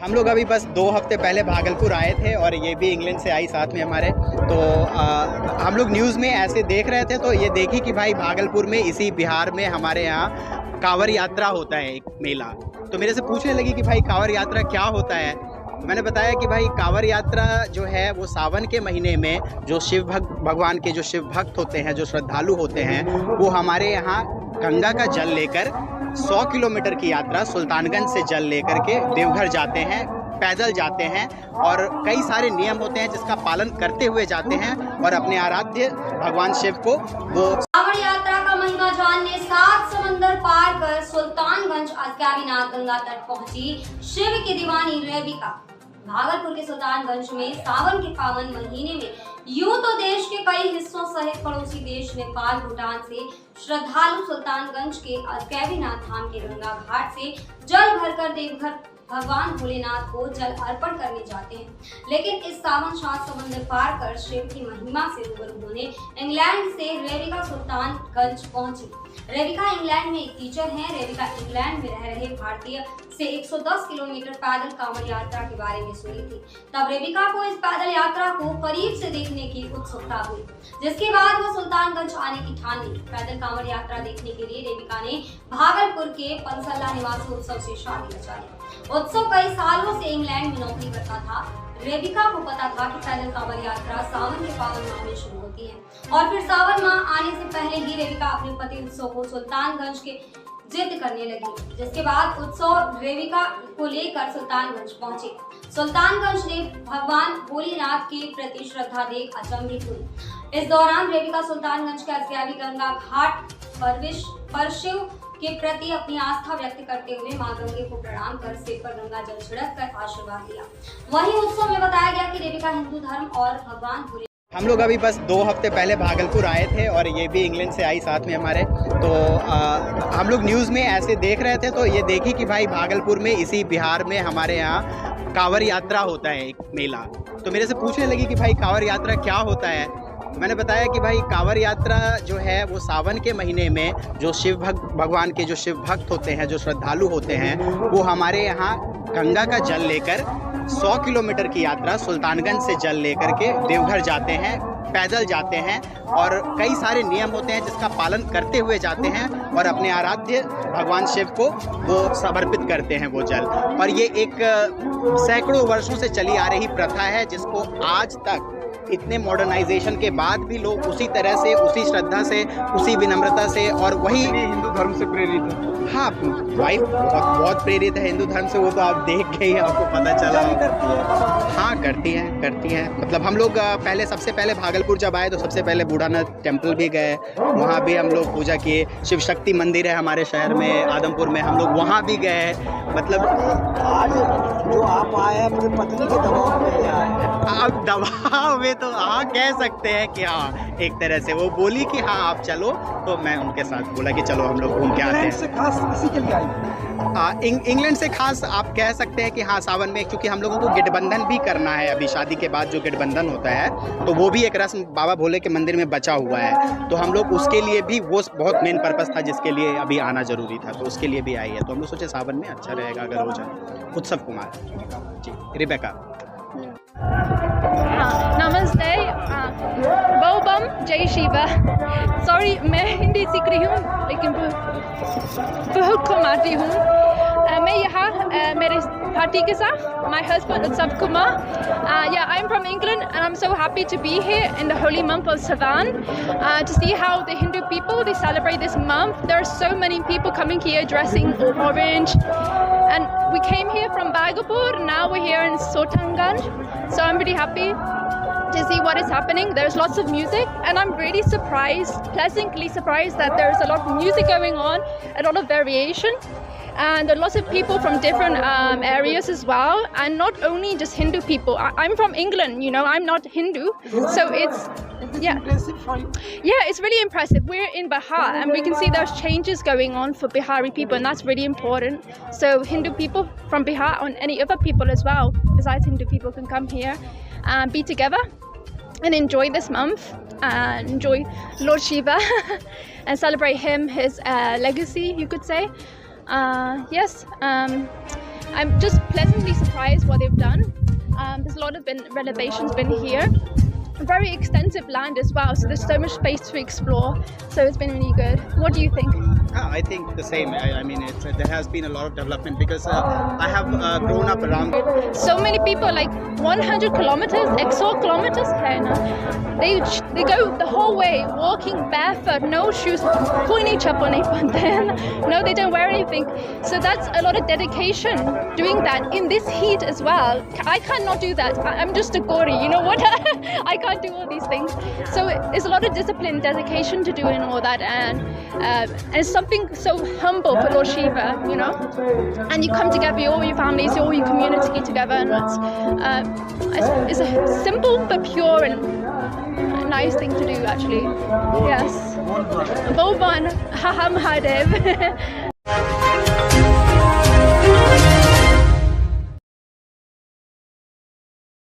हम लोग अभी बस 2 हफ्ते पहले भागलपुर आए थे और ये भी इंग्लैंड से आई साथ में हमारे। तो हम लोग न्यूज़ में ऐसे देख रहे थे तो ये देखी कि भाई भागलपुर में इसी बिहार में हमारे यहाँ कांवड़ यात्रा होता है एक मेला। तो मेरे से पूछने लगी कि भाई कांवड़ यात्रा क्या होता है। तो मैंने बताया कि भाई कांवड़ यात्रा जो है वो सावन के महीने में जो भगवान के जो शिव भक्त होते हैं, जो श्रद्धालु होते हैं, वो हमारे यहाँ गंगा का जल लेकर 100 किलोमीटर की यात्रा सुल्तानगंज से जल लेकर के देवघर जाते हैं, पैदल जाते हैं और कई सारे नियम होते हैं जिसका पालन करते हुए जाते हैं और अपने आराध्य भगवान शिव को वो कांवड़ यात्रा का महिमा जानने 7 समंदर पार कर सुल्तानगंज अज्ञानीनाथ गंगा तट पहुंची शिव की दीवानी रेबिका। भागलपुर के सुल्तानगंज में सावन के पावन महीने में यूं तो देश के कई हिस्सों सहित पड़ोसी देश नेपाल, भूटान से श्रद्धालु सुल्तानगंज के अज्ञानीनाथ धाम के गंगा घाट से जल भरकर देवघर भगवान भोलेनाथ को जल अर्पण करने जाते हैं। लेकिन इस सावन 7 समंदर पार कर शिव की महिमा से रूबरू होने इंग्लैंड से रेबिका सुल्तानगंज पहुंची। रेबिका इंग्लैंड में एक टीचर हैं। रेबिका इंग्लैंड में रह रहे भारतीय से 110 किलोमीटर पैदल कांवड़ यात्रा के बारे में सुनी थी। तब रेबिका को इस पैदल यात्रा को करीब से देखने की उत्सुकता हुई, जिसके बाद वो सुल्तानगंज आने की ठान ली। पैदल कांवड़ यात्रा देखने के लिए रेबिका ने भागलपुर के पंसल्ला निवासी उत्सव से शादी रचा ली। उत्सव कई सालों से इंग्लैंड में नौकरी करता था। रेबिका को पता था कि पैदल कांवड़ यात्रा सावन के पावन माह में शुरू होती है और फिर सावन माह आने से पहले ही रेबिका अपने पति उत्सव को सुल्तानगंज के जिद करने लगी, जिसके बाद उत्सव रेबिका को लेकर सुल्तानगंज पहुंचे। सुल्तानगंज ने भगवान भोलेनाथ के प्रति श्रद्धा देख अचंभित हुई। इस दौरान रेबिका सुल्तानगंज के अज्ञानी गंगा घाट पर शिव के प्रति अपनी आस्था व्यक्त करते हुए मां गंगे को प्रणाम कर सिर पर गंगा जल छिड़क कर आशीर्वाद लिया। वहीं उत्सव में बताया गया कि रेबिका हिंदू धर्म और भगवान भोले। हम लोग अभी बस 2 हफ्ते पहले भागलपुर आए थे और ये भी इंग्लैंड से आई साथ में हमारे। तो हम लोग न्यूज़ में ऐसे देख रहे थे तो ये देखी कि भाई भागलपुर में इसी बिहार में हमारे यहाँ कांवड़ यात्रा होता है एक मेला। तो मेरे से पूछने लगी कि भाई कांवड़ यात्रा क्या होता है। तो मैंने बताया कि भाई कांवड़ यात्रा जो है वो सावन के महीने में जो भगवान के जो शिव भक्त होते हैं, जो श्रद्धालु होते हैं, वो हमारे यहाँ गंगा का जल लेकर 100 किलोमीटर की यात्रा सुल्तानगंज से जल लेकर के देवघर जाते हैं, पैदल जाते हैं और कई सारे नियम होते हैं जिसका पालन करते हुए जाते हैं और अपने आराध्य भगवान शिव को वो समर्पित करते हैं वो जल। और ये एक सैकड़ों वर्षों से चली आ रही प्रथा है जिसको आज तक इतने मॉडर्नाइजेशन के बाद भी लोग उसी तरह से, उसी श्रद्धा से, उसी विनम्रता से और वही हिंदू धर्म से प्रेरित है। हाँ भाई, बहुत प्रेरित है हिंदू धर्म से। वो तो आप देख के ही आपको पता चला। हाँ करती हैं। मतलब हम लोग सबसे पहले भागलपुर जब आए तो सबसे पहले बूढ़ानाथ टेम्पल भी गए, वहाँ भी हम लोग पूजा किए। शिव शक्ति मंदिर है हमारे शहर में, आदमपुर में, हम लोग वहाँ भी गए। मतलब आज जो आप आए हैं अपनी पत्नी के दबाव में आए। आप दबाव में तो हाँ कह सकते हैं कि हाँ, एक तरह से वो बोली कि हाँ आप चलो, तो मैं उनके साथ बोला कि चलो हम लोग घूम के आते हैं। से खास इसी के लिए आई। इंग्लैंड से खास आप कह सकते हैं कि हाँ सावन में, क्योंकि हम लोगों को गठबंधन भी करना है। अभी शादी के बाद जो गठबंधन होता है तो वो भी एक रस्म बाबा भोले के मंदिर में बचा हुआ है। तो हम लोग उसके लिए भी, वो बहुत मेन पर्पस था जिसके लिए अभी आना जरूरी था, तो उसके लिए भी आई है। तो हम लोग सोचे सावन में अच्छा रहेगा अगर हो जाए। उत्सव कुमार जी, रेबिका। नमस्ते, बोबम जय शिवा। सॉरी मैं हिंदी सीख रही हूँ लेकिन बहुत कम आती हूँ। मैं यहाँ मेरे पति के साथ, my husband Utsav Kumar. Yeah, I'm from England and I'm so happy to be here in the holy month of Savan to see how the Hindu people, they celebrate this month. There are so many people coming here dressing orange, and we came here from Bhagalpur. Now we're here in Sultanganj, so I'm really happy to see what is happening. There's lots of music and I'm really pleasantly surprised that there's a lot of music going on, a lot of variation, and there are lots of people from different areas as well, and not only just Hindu people. I'm from England, you know, I'm not Hindu, so it's impressive for you. Yeah, it's really impressive. We're in Bihar and we can see there's changes going on for Bihari people, and that's really important. So Hindu people from Bihar and any other people as well besides Hindu people can come here and be together and enjoy this month and enjoy Lord Shiva and celebrate him, his legacy, you could say. Yes, I'm just pleasantly surprised lot of renovations been here. Very extensive land as well, so there's so much space to explore. So it's been really good. What do you think? I think the same. I mean, there has been a lot of development because I have grown up around. So many people, like 100 kilometers, 100 kilometers है ना. They go the whole way walking barefoot, no shoes, कोई नहीं चप्पल नहीं पहनते हैं. No, they don't wear anything. So that's a lot of dedication doing that in this heat as well. I cannot do that. I'm just a gori, you know what? I can't do all these things. So it's a lot of discipline, dedication to doing all that, and it's something so humble for Lord Shiva, you know. And you come together, all your families, all your community together, and it's a simple but pure and nice thing to do, actually. Yes. Boban, Haha Mahadev.